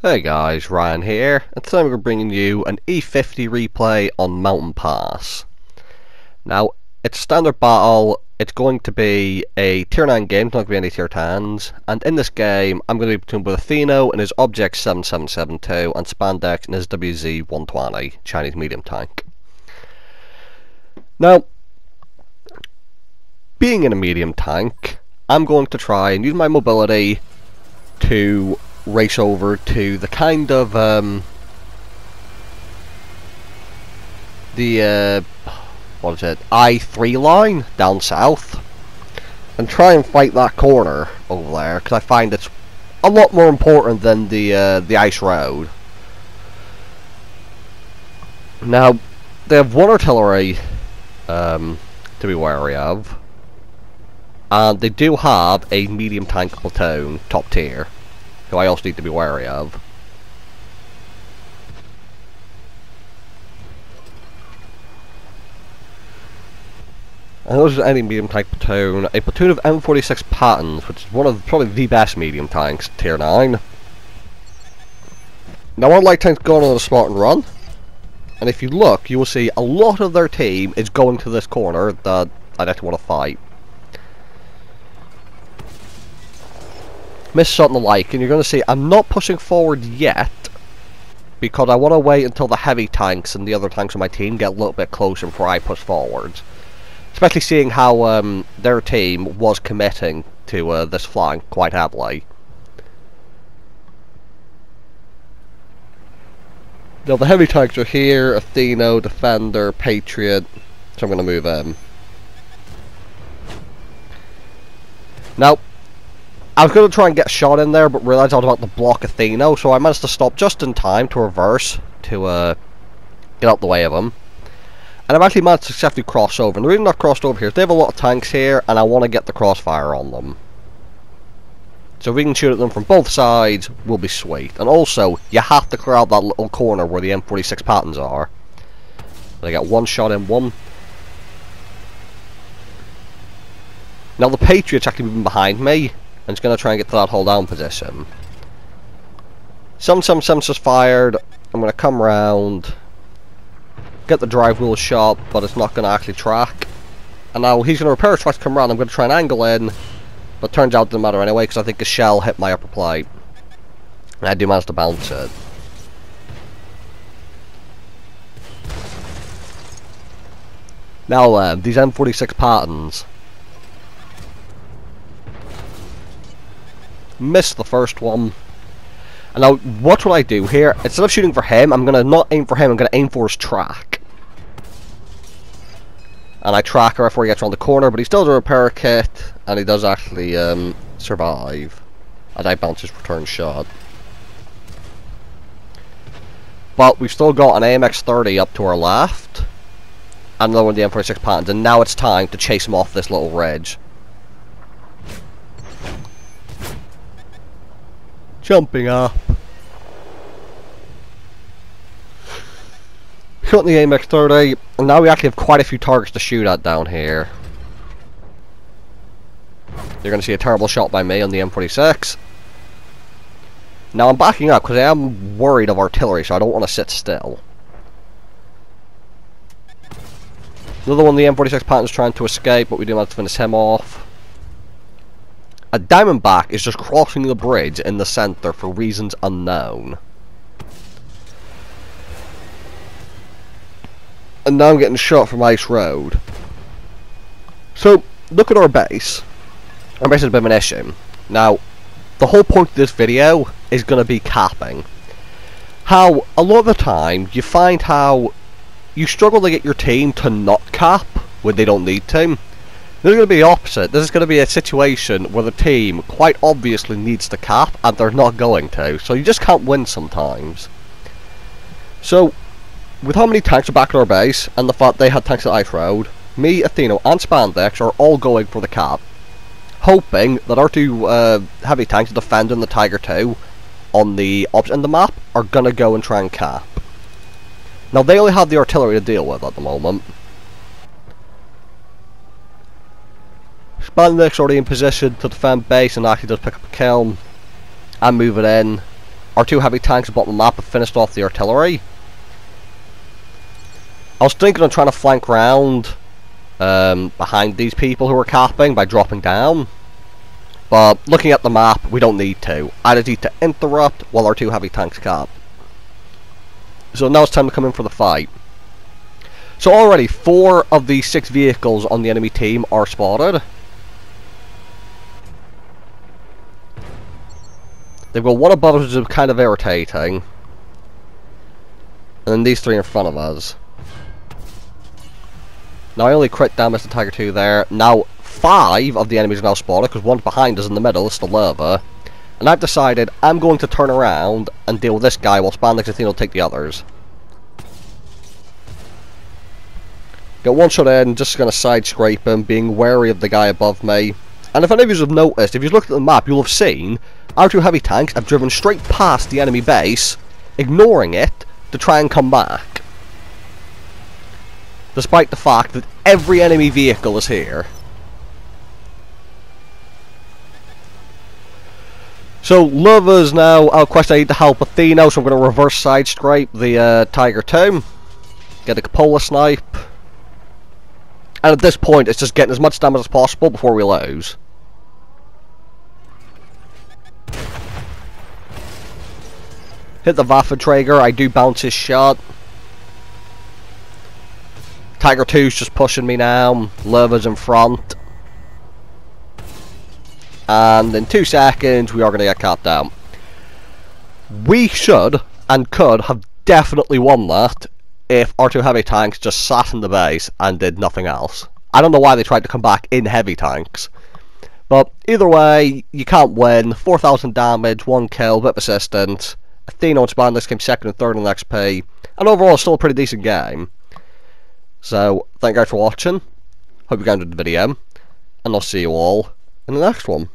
Hey guys, Ryan here, and today we're bringing you an E50 replay on Mountain Pass. Now, it's a standard battle, it's going to be a tier 9 game, it's not going to be any tier 10s, and in this game I'm going to be between both Atheno and his Object 7772 and Spandex and his WZ-120 Chinese medium tank. Now, being in a medium tank, I'm going to try and use my mobility to race over to the kind of what is it, I-3 line down south, and try and fight that corner over there, because I find it's a lot more important than the ice road. Now, they have one artillery to be wary of, and they do have a medium tank platoon, top tier, who I also need to be wary of. And those are any medium tank platoon, a platoon of M46 Pattons, which is one of probably the best medium tanks, tier 9. Now our light tank's going on a spot and run, and if you look, you will see a lot of their team is going to this corner that I'd actually want to fight. Miss shot and the like, and you're going to see I'm not pushing forward yet because I want to wait until the heavy tanks and the other tanks on my team get a little bit closer before I push forwards. Especially seeing how their team was committing to this flank quite heavily. Now the heavy tanks are here: Atheno, Defender, Patriot, so I'm going to move in. Now, I was going to try and get a shot in there, but realised I was about to block Atheno, so I managed to stop just in time to reverse, to get out the way of him. And I've actually managed to successfully cross over. And the reason I've crossed over here is they have a lot of tanks here, and I want to get the crossfire on them. So if we can shoot at them from both sides, we'll be sweet. And also, you have to clear out that little corner where the M46 Pattons are. They got one shot in one. Now the Patriot's actually moving behind me, and it's going to try and get to that hold down position. Some sensors fired. I'm going to come round, get the drive wheel shot, but it's not going to actually track. And now he's going to repair it, twice to come around. I'm going to try and angle in, but turns out it doesn't matter anyway, because I think a shell hit my upper plate. And I do manage to bounce it. Now these M46 Pattons. Missed the first one. And now, what will I do here? Instead of shooting for him, I'm going to not aim for him, I'm going to aim for his track. And I track her before he gets around the corner, but he still has a repair kit, and he does actually survive, as I bounce his return shot. But we've still got an AMX-30 up to our left, and another one of the M46 Pattons, and now it's time to chase him off this little ridge. Jumping up. Shooting the AMX-30, and now we actually have quite a few targets to shoot at down here. You're going to see a terrible shot by me on the M46. Now I'm backing up because I am worried of artillery, so I don't want to sit still. Another one of the M46 Pattons trying to escape, but we do have to finish him off. A Diamondback is just crossing the bridge in the center for reasons unknown. And now I'm getting shot from Ice Road. So, look at our base. Our base is a bit of an issue. Now, the whole point of this video is going to be capping. How, a lot of the time, you find how you struggle to get your team to not cap when they don't need to. This is going to be the opposite. This is going to be a situation where the team quite obviously needs to cap and they're not going to. So you just can't win sometimes. So, with how many tanks are back at our base and the fact they had tanks at Ice Road, me, Atheno and Spandex are all going for the cap. Hoping that our two heavy tanks, the Defender and the Tiger 2, on the opposite end of the map, are going to go and try and cap. Now they only have the artillery to deal with at the moment. Spandex already in position to defend base and actually does pick up a kill. And move it in. our 2 heavy tanks at the bottom of the map have finished off the artillery. I was thinking of trying to flank round behind these people who are capping by dropping down. But looking at the map, we don't need to. I just need to interrupt while our 2 heavy tanks cap. So now it's time to come in for the fight. So already 4 of the 6 vehicles on the enemy team are spotted. They've got one above us, which is kind of irritating. And then these 3 in front of us. Now I only crit damage the Tiger 2 there. Now 5 of the enemies are now spotted, because one's behind us in the middle, it's the lava. And I've decided I'm going to turn around and deal with this guy while Spandex Athena will take the others. Get one shot in, just going to side scrape him, being wary of the guy above me. And if any of you have noticed, if you've looked at the map, you'll have seen our 2 heavy tanks have driven straight past the enemy base, ignoring it to try and come back. Despite the fact that every enemy vehicle is here. So, Lover's now out quest. I need to help Athena, so I'm going to reverse side scrape the Tiger 2. Get a Cupola snipe. And at this point, it's just getting as much damage as possible before we lose. Hit the Waffenträger, I do bounce his shot. Tiger 2's just pushing me now. Lover's in front. And in 2 seconds, we are going to get capped out. We should, and could, have definitely won that if our 2 heavy tanks just sat in the base and did nothing else. I don't know why they tried to come back in heavy tanks. But either way, you can't win. 4,000 damage, 1 kill, bit of assistance. Athena and Spandex came 2nd and 3rd on XP. And overall, still a pretty decent game. So, thank you guys for watching. Hope you guys enjoyed the video. And I'll see you all in the next one.